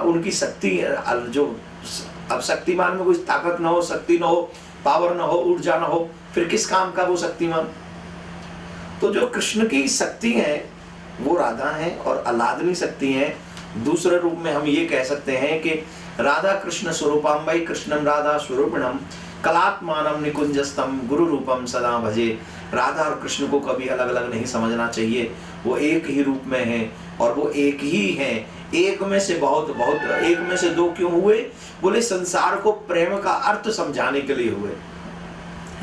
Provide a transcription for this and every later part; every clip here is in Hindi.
उनकी शक्ति जो, अब शक्तिमान में कोई ताकत ना हो, शक्ति ना हो, पावर ना हो, ऊर्जा ना हो, फिर किस काम का वो शक्तिमान। तो जो कृष्ण की शक्ति है वो राधा है, और अलादनी शक्ति है। दूसरे रूप में हम ये कह सकते हैं कि राधा कृष्ण स्वरूपाम्बई कृष्णम राधा स्वरूपिणम कलात्मानम निकुंजस्तम गुरु रूपम सदा भजे। राधा और कृष्ण को कभी अलग अलग नहीं समझना चाहिए, वो एक ही रूप में है और वो एक ही है। एक में से बहुत बहुत, एक में से दो क्यों हुए? बोले संसार को प्रेम का अर्थ समझाने के लिए हुए।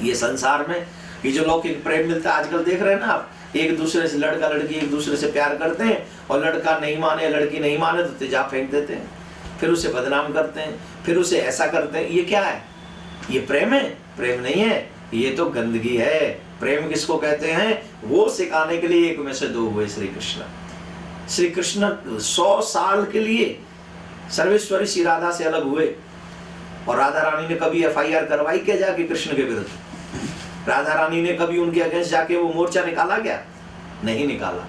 ये संसार में ये जो लौकिक प्रेम मिलता है आजकल, देख रहे हैं ना आप, एक दूसरे से, लड़का लड़की एक दूसरे से प्यार करते हैं, और लड़का नहीं माने, लड़की नहीं माने तो तेजाब फेंक देते हैं, फिर उसे बदनाम करते हैं, फिर उसे ऐसा करते हैं। ये क्या है? ये प्रेम है? प्रेम नहीं है, ये तो गंदगी है। प्रेम किसको कहते हैं? वो सिखाने के लिए एक में से दो हुए श्री कृष्ण। श्री कृष्ण 100 साल के लिए सर्वेश्वरी श्री राधा से अलग हुए, और राधा रानी ने कभी FIR करवाई क्या जाके कृष्ण के विरुद्ध? राधा रानी ने कभी उनके अगेंस्ट जाके वो मोर्चा निकाला क्या? नहीं निकाला,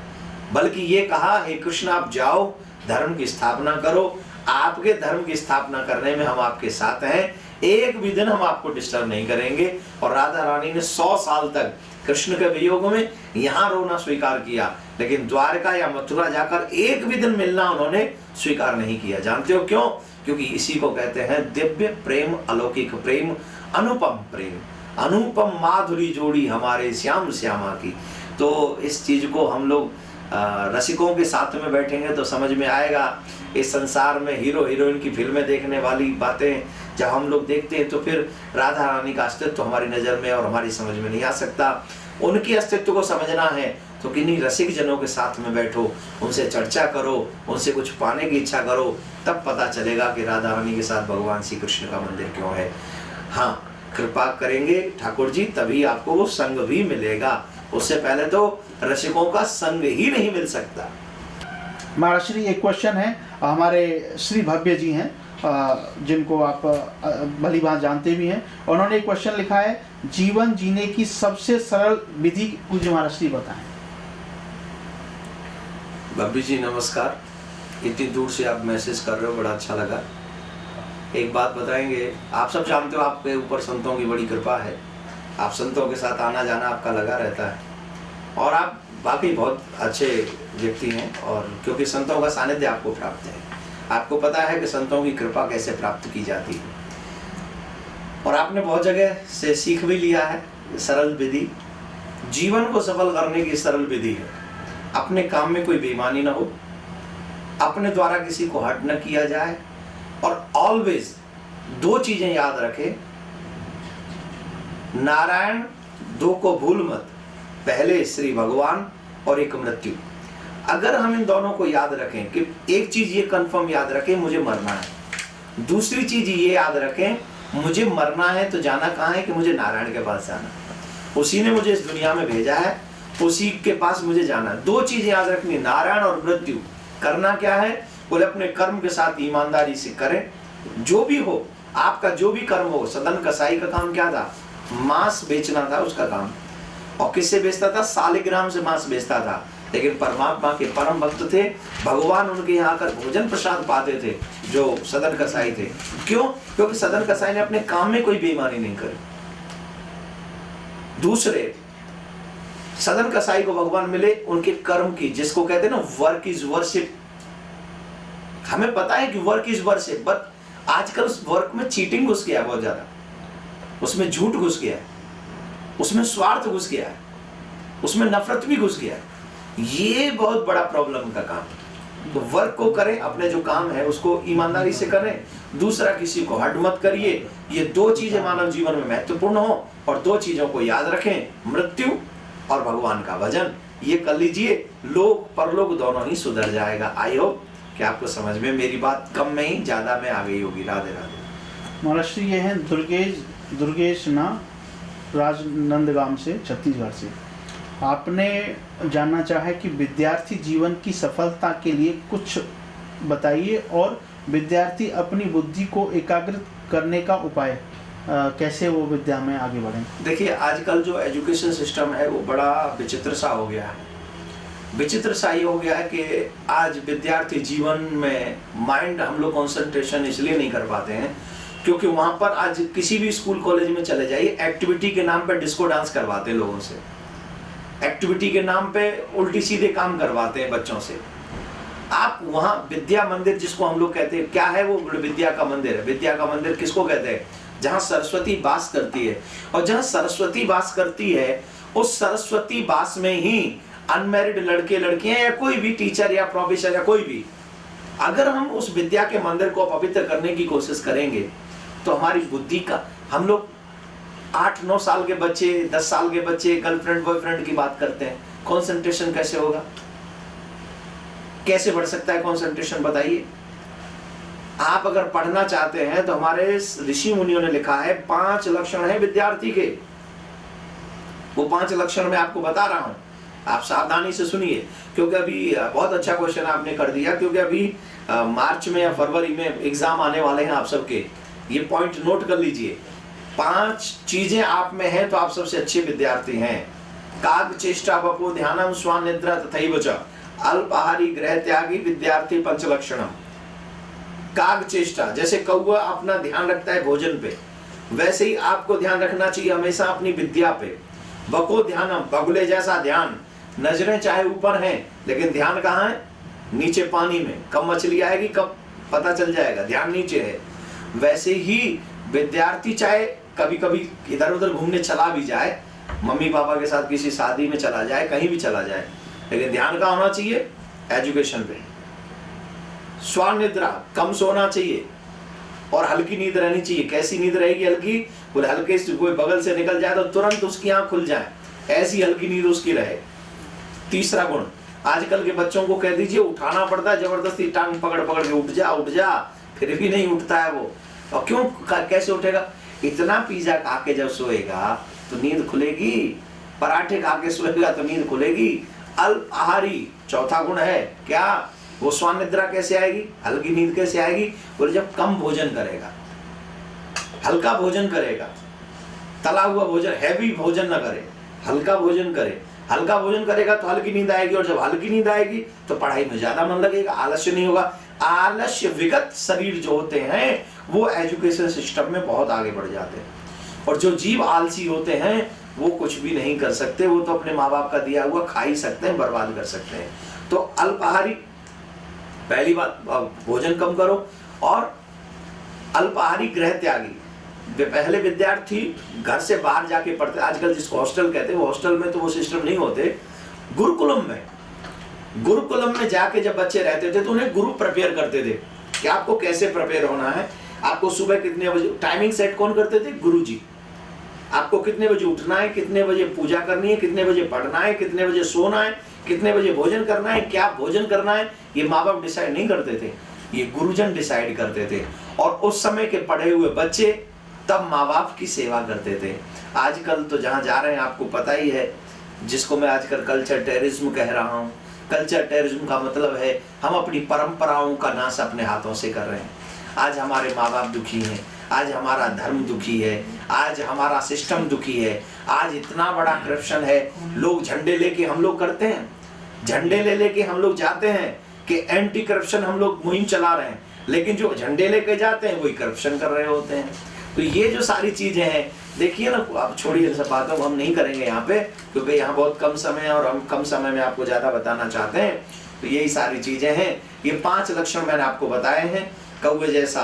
बल्कि ये कहा, हे कृष्ण आप जाओ, धर्म की स्थापना करो, आपके धर्म की स्थापना करने में हम आपके साथ हैं, एक भी दिन हम आपको डिस्टर्ब नहीं करेंगे। और राधा रानी ने 100 साल तक कृष्ण के वियोग में यहाँ रोना स्वीकार किया, लेकिन द्वारका या मथुरा जाकर एक भी दिन मिलना उन्होंने स्वीकार नहीं किया। जानते हो क्यों? क्योंकि इसी को कहते हैं दिव्य प्रेम, अलौकिक प्रेम, अनुपम प्रेम, अनुपम माधुरी जोड़ी हमारे श्याम श्यामा की। तो इस चीज को हम लोग रसिकों के साथ में बैठेंगे तो समझ में आएगा। इस संसार में हीरो हीरोइन की फिल्में देखने वाली बातें जब हम लोग देखते हैं तो फिर राधा रानी का अस्तित्व हमारी नजर में और हमारी समझ में नहीं आ सकता। उनके अस्तित्व को समझना है तो किन्हीं रसिक जनों के साथ में बैठो, उनसे चर्चा करो, उनसे कुछ पाने की इच्छा करो, तब पता चलेगा कि राधा रानी के साथ भगवान श्री कृष्ण का मंदिर क्यों है। हाँ, कृपा करेंगे ठाकुर जी तभी आपको वो संग भी मिलेगा, उससे पहले तो रसिकों का संग ही नहीं मिल सकता। महाराज श्री, एक क्वेश्चन है, हमारे श्री भव्य जी हैं जिनको आप भली भांति जानते भी हैं, उन्होंने एक क्वेश्चन लिखा है, जीवन जीने की सबसे सरल विधि पूज्य महाराज श्री बताएं। भव्य जी नमस्कार, इतनी दूर से आप मैसेज कर रहे हो, बड़ा अच्छा लगा। एक बात बताएंगे, आप सब जानते हो आपके ऊपर संतों की बड़ी कृपा है, आप संतों के साथ आना जाना आपका लगा रहता है, और आप वाकई बहुत अच्छे व्यक्ति हैं, और क्योंकि संतों का सानिध्य आपको प्राप्त है, आपको पता है कि संतों की कृपा कैसे प्राप्त की जाती है, और आपने बहुत जगह से सीख भी लिया है। सरल विधि जीवन को सफल करने की सरल विधि है, अपने काम में कोई बेईमानी ना हो, अपने द्वारा किसी को हर्ट न किया जाए, और ऑलवेज 2 चीजें याद रखें, नारायण 2 को भूल मत, पहले श्री भगवान और एक मृत्यु। अगर हम इन दोनों को याद रखें कि एक चीज ये कंफर्म याद रखें, मुझे मरना है, दूसरी चीज ये याद रखें, मुझे मरना है तो जाना कहाँ है कि मुझे नारायण के पास जाना, उसी ने मुझे इस दुनिया में भेजा है, उसी के पास मुझे जाना है। 2 चीजें याद रखनी, नारायण और मृत्यु। करना क्या है? बोले अपने कर्म के साथ ईमानदारी से करें, जो भी हो आपका, जो भी कर्म हो। सदन कसाई का काम क्या था? मांस बेचना था उसका काम, और किससे बेचता था? शालिग्राम से मांस बेचता था। लेकिन परमात्मा के परम भक्त थे, भगवान उनके यहाँ आकर भोजन प्रसाद पाते थे जो सदन कसाई थे। क्यों? क्योंकि सदन कसाई ने अपने काम में कोई बेईमानी नहीं करी। दूसरे, सदन कसाई को भगवान मिले उनके कर्म की, जिसको कहते हैं ना वर्क इज वर्शिप। हमें पता है कि वर्क इज वर्शिप, बट आजकल उस वर्क में चीटिंग घुस गया है बहुत ज्यादा, उसमें झूठ घुस गया है, उसमें स्वार्थ घुस गया है, उसमें नफरत भी घुस गया है। ये बहुत बड़ा प्रॉब्लम का काम है। तो वर्क को करें, अपने जो काम है उसको ईमानदारी से करें, दूसरा किसी को हर्ट मत करिए। ये 2 चीजें मानव जीवन में महत्वपूर्ण हो, और 2 चीजों को याद रखें, मृत्यु और भगवान का भजन। ये कर लीजिए, लोक परलोक दोनों ही सुधर जाएगा। आई होप कि आपको समझ में मेरी बात कम में ही ज्यादा में आ गई होगी। राधे राधे। महाराज श्री, ये हैं दुर्गेश ना राजनंदगाम से, छत्तीसगढ़ से। आपने जानना चाहा कि विद्यार्थी जीवन की सफलता के लिए कुछ बताइए, और विद्यार्थी अपनी बुद्धि को एकाग्रित करने का उपाय कैसे वो विद्या में आगे बढ़ें। देखिए, आजकल जो एजुकेशन सिस्टम है वो बड़ा विचित्र सा हो गया है। विचित्र सा ये हो गया है कि आज विद्यार्थी जीवन में माइंड हम लोग कंसंट्रेशन इसलिए नहीं कर पाते हैं क्योंकि वहां पर आज किसी भी स्कूल कॉलेज में चले जाइए, एक्टिविटी के नाम पे डिस्को डांस करवाते हैं लोगों से, एक्टिविटी के नाम पे उल्टी सीधे काम करवाते हैं बच्चों से। आप वहां विद्या मंदिर जिसको हम लोग कहते हैं, क्या है वो? विद्या का मंदिर है। विद्या का मंदिर किसको कहते हैं? जहां सरस्वती वास करती है। और जहां सरस्वती वास करती है उस सरस्वती वास में ही अनमैरिड लड़के लड़कियां या कोई भी टीचर या प्रोफेसर या कोई भी, अगर हम उस विद्या के मंदिर को पवित्र करने की कोशिश करेंगे तो हमारी बुद्धि का, हम लोग 8-9 साल के बच्चे, 10 साल के बच्चे गर्लफ्रेंड बॉयफ्रेंड की बात करते हैं, कंसंट्रेशन कैसे होगा? कैसे बढ़ सकता है कंसंट्रेशन, बताइए। आप अगर पढ़ना चाहते हैं तो हमारे ऋषि मुनियों ने लिखा है 5 लक्षण है विद्यार्थी के। वो 5 लक्षण मैं आपको बता रहा हूं, आप सावधानी से सुनिए, क्योंकि अभी बहुत अच्छा क्वेश्चन आपने कर दिया, क्योंकि अभी मार्च में या फरवरी में एग्जाम आने वाले हैं आप सबके। ये पॉइंट नोट कर लीजिए, 5 चीजें आप में हैं तो आप सबसे अच्छे विद्यार्थी हैं। काग चेष्टा वपो ध्यानम स्वान निद्रा तथैव च अल्पाहारी गृह त्यागी विद्यार्थी पंचलक्षणम। काग चेष्टा, जैसे कौवा अपना ध्यान रखता है भोजन पे, वैसे ही आपको ध्यान रखना चाहिए हमेशा अपनी विद्या पे। वको ध्यानम, बगुले जैसा ध्यान, नजरें चाहे ऊपर हैं लेकिन ध्यान कहाँ है? नीचे पानी में। कब मछली आएगी कब पता चल जाएगा, ध्यान नीचे है। वैसे ही विद्यार्थी चाहे कभी कभी इधर उधर घूमने चला भी जाए, मम्मी पापा के साथ किसी शादी में चला जाए, कहीं भी चला जाए, लेकिन ध्यान कहाँ होना चाहिए? एजुकेशन पे। स्वान निद्रा, कम सोना चाहिए और हल्की नींद रहनी चाहिए। कैसी नींद रहेगी हल्की? बोले हल्के से कोई बगल से निकल जाए तो तुरंत उसकी आंख खुल जाए, ऐसी हल्की नींद उसकी रहे। तीसरा गुण, आजकल के बच्चों को कह दीजिए उठाना पड़ता है जबरदस्ती, टांग पकड़ पकड़ के उठ जा, फिर भी नहीं उठता है वो। और क्यों, कैसे उठेगा? इतना पिज्जा खा के जब सोएगा तो नींद खुलेगी, पराठे खा के सोएगा तो नींद खुलेगी। अल्प आहारी, चौथा गुण है क्या? वो स्वान निद्रा कैसे आएगी, हल्की नींद कैसे आएगी? बोले जब कम भोजन करेगा, हल्का भोजन करेगा, तला हुआ भोजन, हैवी भोजन न करे, हल्का भोजन करे। हल्का भोजन करेगा तो हल्की नींद आएगी, और जब हल्की नींद आएगी तो पढ़ाई में ज्यादा मन लगेगा, आलस्य नहीं होगा। आलस्य विगत शरीर जो होते हैं वो एजुकेशन सिस्टम में बहुत आगे बढ़ जाते हैं। और जो जीव आलसी होते हैं वो कुछ भी नहीं कर सकते, वो तो अपने माँ बाप का दिया हुआ खा ही सकते हैं, बर्बाद कर सकते हैं। तो अल्पाहारी, पहली बात भोजन कम करो। और अल्पाहारी गृह त्यागी, पहले विद्यार्थी घर से बाहर जाके पढ़ते, आजकल जिसको हॉस्टल कहते हैं, वो हॉस्टल में तो वो सिस्टम नहीं होते। गुरुकुलम में जाके जब बच्चे रहते थे तो उन्हें गुरु प्रिपेयर करते थे कि आपको कैसे प्रिपेयर होना है, आपको सुबह कितने बजे, टाइमिंग सेट कौन करते थे? गुरुजी। आपको कितने बजे उठना है, कितने बजे पूजा करनी है, कितने बजे पढ़ना है, कितने बजे सोना है, कितने बजे भोजन करना है, क्या भोजन करना है, ये माँ बाप डिसाइड नहीं करते थे, ये गुरुजन डिसाइड करते थे। और उस समय के पढ़े हुए बच्चे तब माँ बाप की सेवा करते थे। आजकल तो जहाँ जा रहे हैं आपको पता ही है, जिसको मैं आजकल कल्चर टेररिज्म कह रहा हूँ। कल्चर टेररिज्म का मतलब है हम अपनी परंपराओं का नाश अपने हाथों से कर रहे हैं। आज हमारे माँ बाप दुखी हैं, आज हमारा धर्म दुखी है, आज हमारा सिस्टम दुखी है, आज इतना बड़ा करप्शन है। लोग झंडे लेके हम लोग करते हैं, झंडे ले लेके हम लोग जाते हैं कि एंटी करप्शन हम लोग मुहिम चला रहे हैं, लेकिन जो झंडे लेके जाते हैं वही करप्शन कर रहे होते हैं। तो ये जो सारी चीजें हैं, देखिए ना, आप छोड़िए इन सब बातों को, हम नहीं करेंगे यहाँ पे, क्योंकि यहाँ बहुत कम समय है और हम कम समय में आपको ज्यादा बताना चाहते हैं। तो यही सारी चीजें हैं, ये 5 लक्षण मैंने आपको बताए हैं। कौवे जैसा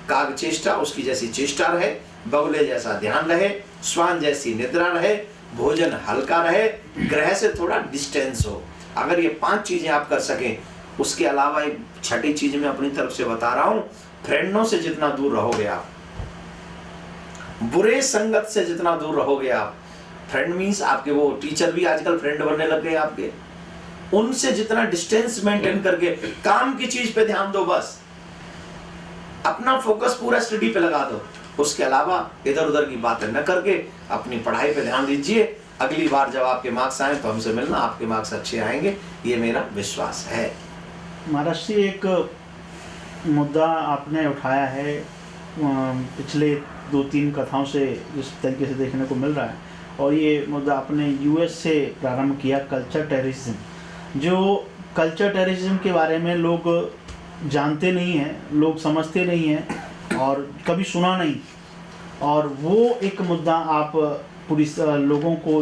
काग चेष्टा, उसकी जैसी चेष्टा रहे, बगुले जैसा ध्यान रहे, श्वान जैसी निद्रा रहे, भोजन हल्का रहे, ग्रह से थोड़ा डिस्टेंस हो। अगर ये 5 चीजें आप कर सकें, उसके अलावा एक छठी चीज मैं अपनी तरफ से बता रहा हूँ, फ्रेंडों से जितना दूर रहोगे आप, बुरे संगत से जितना दूर रहोगे आप, फ्रेंड मीन्स आपके वो टीचर भी आजकल फ्रेंड बनने लग गए आपके, उनसे जितना डिस्टेंस मेंटेन करके काम की चीज पे ध्यान दो, बस अपना फोकस पूरा स्टडी पे लगा दो। उसके अलावा इधर उधर की बातें न करके अपनी पढ़ाई पे ध्यान दीजिए। अगली बार जब आपके मार्क्स आए तो हमसे मिलना, आपके मार्क्स अच्छे आएंगे, ये मेरा विश्वास है। महाराज जी, एक मुद्दा आपने उठाया है, पिछले 2-3 कथाओं से जिस तरीके से देखने को मिल रहा है, और ये मुद्दा आपने यूएस से प्रारंभ किया, कल्चर टेररिज्म। जो कल्चर टेररिज्म के बारे में लोग जानते नहीं हैं, लोग समझते नहीं हैं और कभी सुना नहीं, और वो एक मुद्दा आप पूरी लोगों को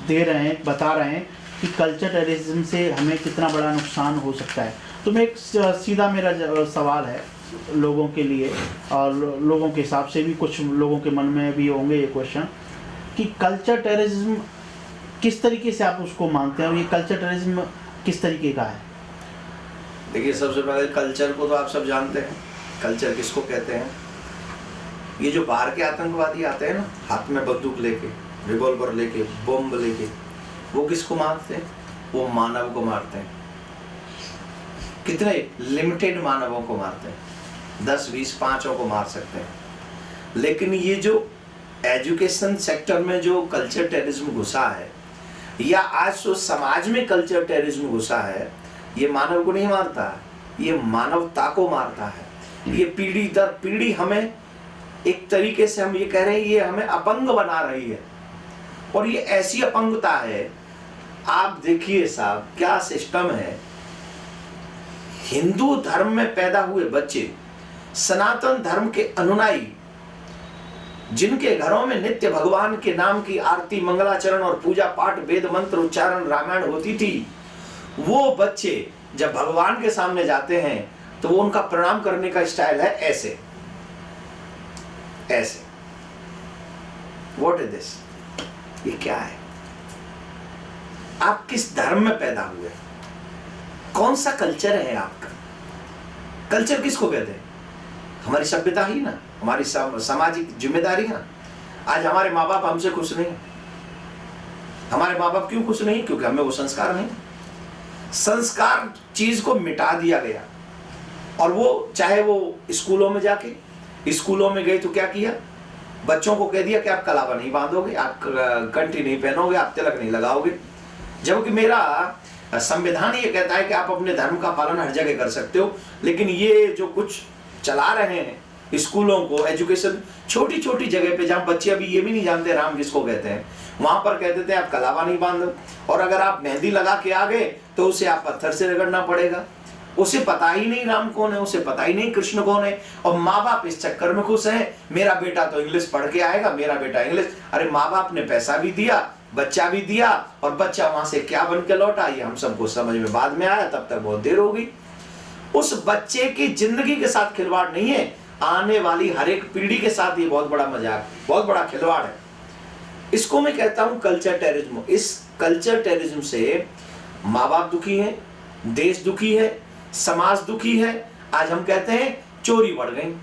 दे रहे हैं, बता रहे हैं कि कल्चर टेररिज्म से हमें कितना बड़ा नुकसान हो सकता है। तो मैं एक सीधा मेरा सवाल है लोगों के लिए, और लोगों के हिसाब से भी कुछ लोगों के मन में भी होंगे ये क्वेश्चन, कि कल्चर टेररिज्म किस तरीके से आप उसको मानते हैं और ये कल्चर टेररिज्म किस तरीके का है? देखिए, सबसे पहले कल्चर को तो आप सब जानते हैं। कल्चर किसको कहते हैं? ये जो बाहर के आतंकवादी आते हैं ना, हाथ में बंदूक लेके, रिवॉल्वर लेके, बम लेके, वो किसको मारते हैं? वो मानव को मारते हैं। कितने लिमिटेड मानवों को मारते हैं, 10, 20, 5 को मार सकते हैं। लेकिन ये जो एजुकेशन सेक्टर में जो कल्चर टेररिज्म घुसा है, या आज जो समाज में कल्चर टेररिज्म घुसा है, ये मानव को नहीं मारता है, ये मानवता को मारता है। ये पीढ़ी दर पीढ़ी हमें एक तरीके से हम ये कह रहे हैं, ये हमें अपंग बना रही है। और ये ऐसी अपंगता है, आप देखिए साहब क्या सिस्टम है। हिंदू धर्म में पैदा हुए बच्चे, सनातन धर्म के अनुयायी, जिनके घरों में नित्य भगवान के नाम की आरती, मंगलाचरण और पूजा पाठ, वेद मंत्र उच्चारण, रामायण होती थी, वो बच्चे जब भगवान के सामने जाते हैं तो वो उनका प्रणाम करने का स्टाइल है ऐसे ऐसे। What is this? ये क्या है? आप किस धर्म में पैदा हुए? कौन सा कल्चर है आपका? कल्चर किसको कहते हैं? हमारी सभ्यता ही ना, हमारी सामाजिक जिम्मेदारी ना। आज हमारे माँ बाप हमसे खुश नहीं। हमारे माँ बाप क्यों खुश नहीं? क्योंकि हमें वो संस्कार नहीं। संस्कार चीज को मिटा दिया गया। और वो चाहे वो स्कूलों में जाके, स्कूलों में गए तो क्या किया? बच्चों को कह दिया कि आप कलावा नहीं बांधोगे, आप कंठी नहीं पहनोगे, आप तिलक नहीं लगाओगे। जबकि मेरा संविधान ये कहता है कि आप अपने धर्म का पालन हर जगह कर सकते हो। लेकिन ये जो कुछ चला रहे हैं स्कूलों को, एजुकेशन छोटी छोटी जगह पे, जहां बच्चे अभी ये भी नहीं जानते राम किसको कहते हैं, वहां पर कह देते हैं आप कलावा नहीं बांधो। और अगर आप मेहंदी लगा के आ गए तो उसे आप पत्थर से रगड़ना पड़ेगा। उसे पता ही नहीं राम कौन है, उसे पता ही नहीं कृष्ण कौन है। और माँ बाप इस चक्कर में खुश हैं, मेरा बेटा तो इंग्लिश पढ़ के आएगा, मेरा बेटा इंग्लिश। अरे माँ बाप ने पैसा भी दिया, बच्चा भी दिया, और बच्चा वहां से क्या बन के लौटा ये हम सबको समझ में बाद में आया, तब तक बहुत देर हो गई। उस बच्चे की जिंदगी के साथ खिलवाड़ नहीं है, आने वाली हर एक पीढ़ी के साथ ये बहुत बड़ा मजाक, बहुत बड़ा खिलवाड़ है। इसको मैं कहता हूं कल्चर टेररिज्म। इस कल्चर टेररिज्म से माँ बाप दुखी हैं, देश दुखी है, समाज दुखी है। आज हम कहते हैं चोरी बढ़ गई,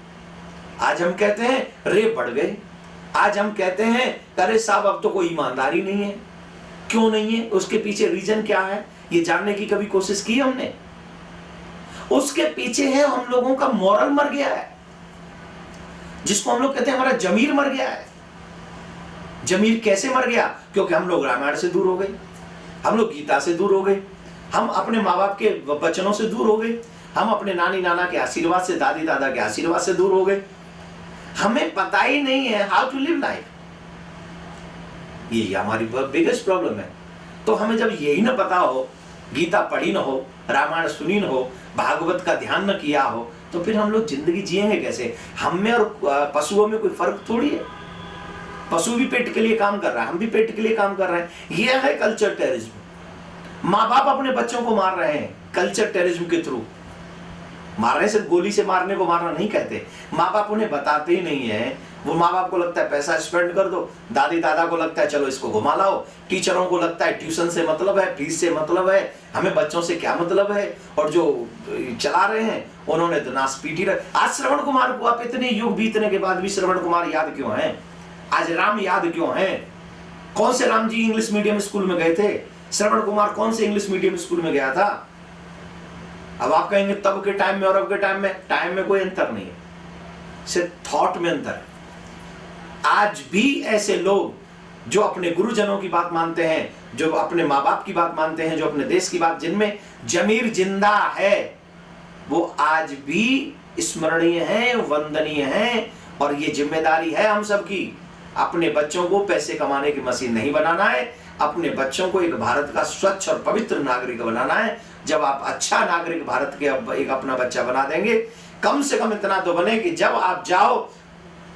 आज हम कहते हैं रेप बढ़ गए, आज हम कहते हैं अरे साहब अब तो कोई ईमानदारी नहीं है। क्यों नहीं है? उसके पीछे रीजन क्या है, ये जानने की कभी कोशिश की हमने? उसके पीछे है हम लोगों का मॉरल मर गया है, जिसको हम लोग कहते हैं हमारा जमीर मर गया है। जमीर कैसे मर गया? क्योंकि हम लोग रामायण से दूर हो गए, हम लोग गीता से दूर हो गए, हम अपने माँ बाप के वचनों से दूर हो गए, हम अपने नानी नाना के आशीर्वाद से, दादी दादा के आशीर्वाद से दूर हो गए। हमें पता ही नहीं है हाउ टू लिव लाइफ। ये हमारी बिगेस्ट प्रॉब्लम है। तो हमें जब यही ना पता हो, गीता पढ़ी ना हो, रामायण सुनी ना हो, भागवत का ध्यान न किया हो, तो फिर हम लोग जिंदगी जिएंगे कैसे? हम में और पशुओं में कोई फर्क थोड़ी है। पशु भी पेट के लिए काम कर रहा है, हम भी पेट के लिए काम कर रहे हैं। यह है कल्चर टेररिज्म। माँ बाप अपने बच्चों को मार रहे हैं कल्चर टेररिज्म के थ्रू। मार रहे, सिर्फ गोली से मारने को मारना नहीं कहते। माँ बाप उन्हें बताते ही नहीं है। वो माँ बाप को लगता है पैसा स्पेंड कर दो, दादी दादा को लगता है चलो इसको घुमा लाओ, टीचरों को लगता है ट्यूशन से मतलब है, फीस से मतलब है, हमें बच्चों से क्या मतलब है। और जो चला रहे हैं उन्होंने तो नाश पीटी रहे। आज श्रवण कुमार को आप इतने युग बीतने के बाद भी श्रवण कुमार याद क्यों है? आज राम याद क्यों है? कौन से Ram ji English medium school में गए थे? श्रवण कुमार कौन से इंग्लिश मीडियम स्कूल में गया था? अब आप कहेंगे तब के टाइम में और अब के टाइम में कोई अंतर नहीं है, सिर्फ थॉट में अंतर है। आज भी ऐसे लोग जो अपने गुरुजनों की बात मानते हैं, जो अपने माँ बाप की बात मानते हैं, जो अपने देश की बात, जिनमें जमीर जिंदा है, वो आज भी स्मरणीय है, वंदनीय है। और ये जिम्मेदारी है हम सबकी अपने बच्चों को पैसे कमाने की मशीन नहीं बनाना है, अपने बच्चों को एक भारत का स्वच्छ और पवित्र नागरिक बनाना है। जब आप अच्छा नागरिक भारत के एक अपना बच्चा बना देंगे, कम से कम इतना तो बने कि जब आप जाओ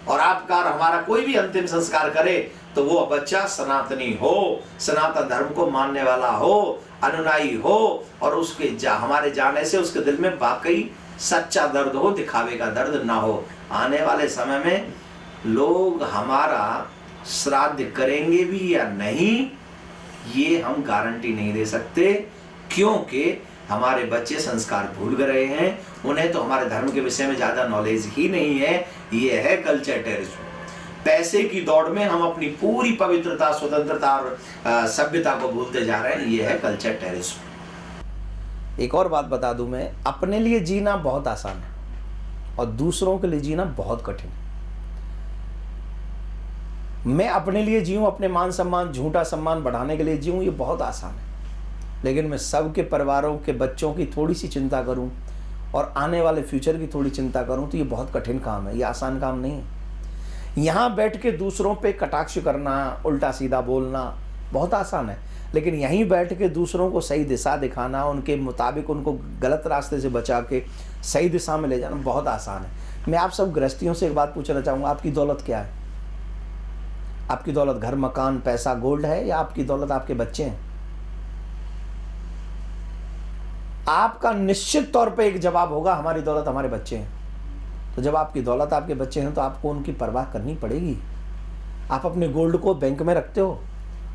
और आपका और हमारा कोई भी अंतिम संस्कार करे तो वो बच्चा सनातनी हो, सनातन धर्म को मानने वाला हो, अनुयायी हो, और उसके हमारे जाने से उसके दिल में वाकई सच्चा दर्द हो, दिखावे का दर्द ना हो। आने वाले समय में लोग हमारा श्राद्ध करेंगे भी या नहीं, ये हम गारंटी नहीं दे सकते, क्योंकि हमारे बच्चे संस्कार भूल गए हैं। उन्हें तो हमारे धर्म के विषय में ज्यादा नॉलेज ही नहीं है। ये है कल्चर टेररिज्म। पैसे की दौड़ में हम अपनी पूरी पवित्रता, स्वतंत्रता और सभ्यता को भूलते जा रहे हैं। ये है कल्चर टेररिज्म। एक और बात बता दूं मैं, अपने लिए जीना बहुत आसान है और दूसरों के लिए जीना बहुत कठिन है। मैं अपने लिए जीऊं, अपने मान सम्मान, झूठा सम्मान बढ़ाने के लिए जीऊं, ये बहुत आसान है। लेकिन मैं सबके परिवारों के बच्चों की थोड़ी सी चिंता करूं और आने वाले फ्यूचर की थोड़ी चिंता करूं, तो ये बहुत कठिन काम है, ये आसान काम नहीं है। यहाँ बैठ के दूसरों पे कटाक्ष करना, उल्टा सीधा बोलना बहुत आसान है, लेकिन यहीं बैठ के दूसरों को सही दिशा दिखाना, उनके मुताबिक उनको गलत रास्ते से बचा के सही दिशा में ले जाना बहुत आसान है। मैं आप सब गृहस्थियों से एक बात पूछना चाहूँगा, आपकी दौलत क्या है? आपकी दौलत घर, मकान, पैसा, गोल्ड है, या आपकी दौलत आपके बच्चे हैं? आपका निश्चित तौर पे एक जवाब होगा, हमारी दौलत हमारे बच्चे हैं। तो जब आपकी दौलत आपके बच्चे हैं तो आपको उनकी परवाह करनी पड़ेगी। आप अपने गोल्ड को बैंक में रखते हो,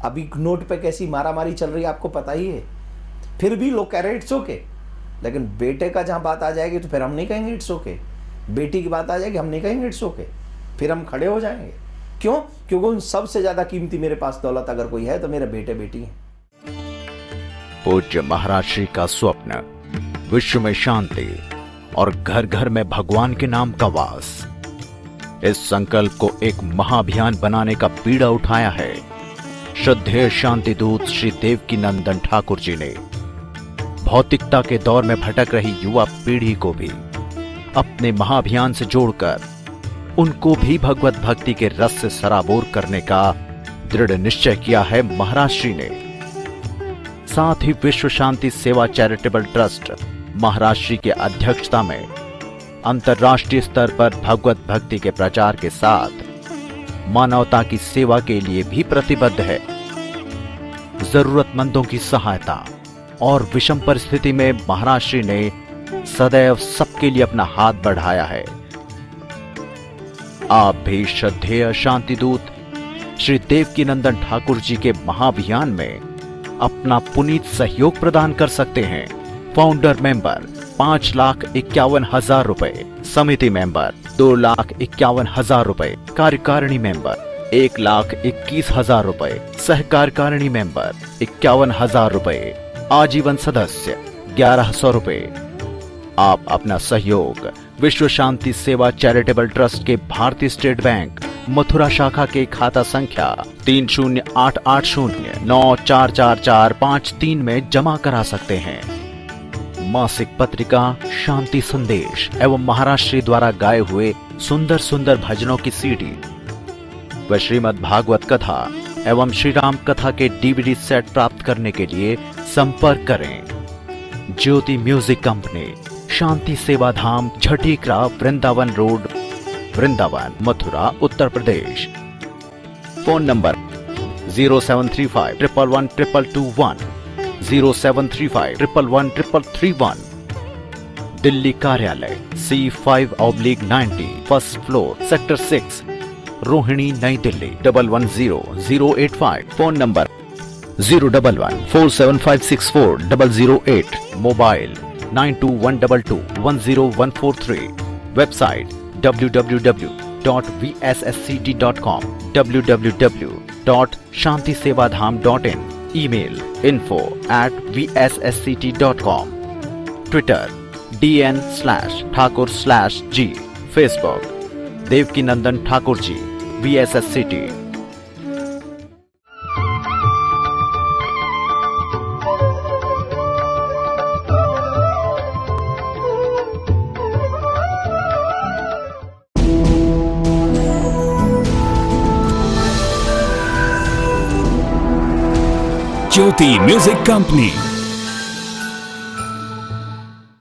अभी नोट पे कैसी मारामारी चल रही है आपको पता ही है, फिर भी लोग कह रहे इट्स ओके। लेकिन बेटे का जहां बात आ जाएगी तो फिर हम नहीं कहेंगे इट्स ओके, बेटी की बात आ जाएगी हम नहीं कहेंगे इट्स ओके, फिर हम खड़े हो जाएंगे। क्यों? क्योंकि उन सबसे ज्यादा कीमती मेरे पास दौलत अगर कोई है तो मेरे बेटे बेटी हैं। पूज्य महाराज श्री का स्वप्न, विश्व में शांति और घर घर में भगवान के नाम का वास, इस संकल्प को एक महाअभियान बनाने का बीड़ा उठाया है श्रद्धेय शांति दूत श्री देवकी नंदन ठाकुर जी ने। भौतिकता के दौर में भटक रही युवा पीढ़ी को भी अपने महाअभियान से जोड़कर उनको भी भगवत भक्ति के रस से सराबोर करने का दृढ़ निश्चय किया है महाराज श्री ने। साथ ही विश्व शांति सेवा चैरिटेबल ट्रस्ट महाराज श्री के अध्यक्षता में अंतर्राष्ट्रीय स्तर पर भगवत भक्ति के प्रचार के साथ मानवता की सेवा के लिए भी प्रतिबद्ध है। जरूरतमंदों की सहायता और विषम परिस्थिति में महाराज श्री ने सदैव सबके लिए अपना हाथ बढ़ाया है। आप भी श्रद्धेय शांति दूत श्री देवकी नंदन ठाकुर जी के महाअभियान में अपना पुनीत सहयोग प्रदान कर सकते हैं। फाउंडर मेंबर 5,51,000 रुपए, समिति मेंबर 2,51,000 रुपए, कार्यकारिणी मेंबर 1,21,000 रुपए, सहकार्यकारिणी मेंबर 51,000 रुपए, आजीवन सदस्य 1,100 रुपए। आप अपना सहयोग विश्व शांति सेवा चैरिटेबल ट्रस्ट के भारतीय स्टेट बैंक मथुरा शाखा के खाता संख्या 3088094445 में जमा करा सकते हैं। मासिक पत्रिका शांति संदेश एवं महाराज श्री द्वारा गाए हुए सुंदर सुंदर भजनों की सीडी व श्रीमद् भागवत कथा एवं श्री राम कथा के डीवीडी सेट प्राप्त करने के लिए संपर्क करें। ज्योति music company, Shanti Seva Dham, Jhatikara, Vrindavan road, Vrindavan, Mathura, Uttar Pradesh. Phone number 0735111221, 0735111331। Delhi कार्यालय C5/90, first floor, sector 6, Rohini, New Delhi 110085। Phone number 01147564008। Mobile 9212210143। Website www.vssct.com, www.shantisevadham.in। Email info@vssct.com। Twitter DN/ठाकुर/G। Facebook Devki Nandan Thakur ji, VSSCT। Jyoti music company.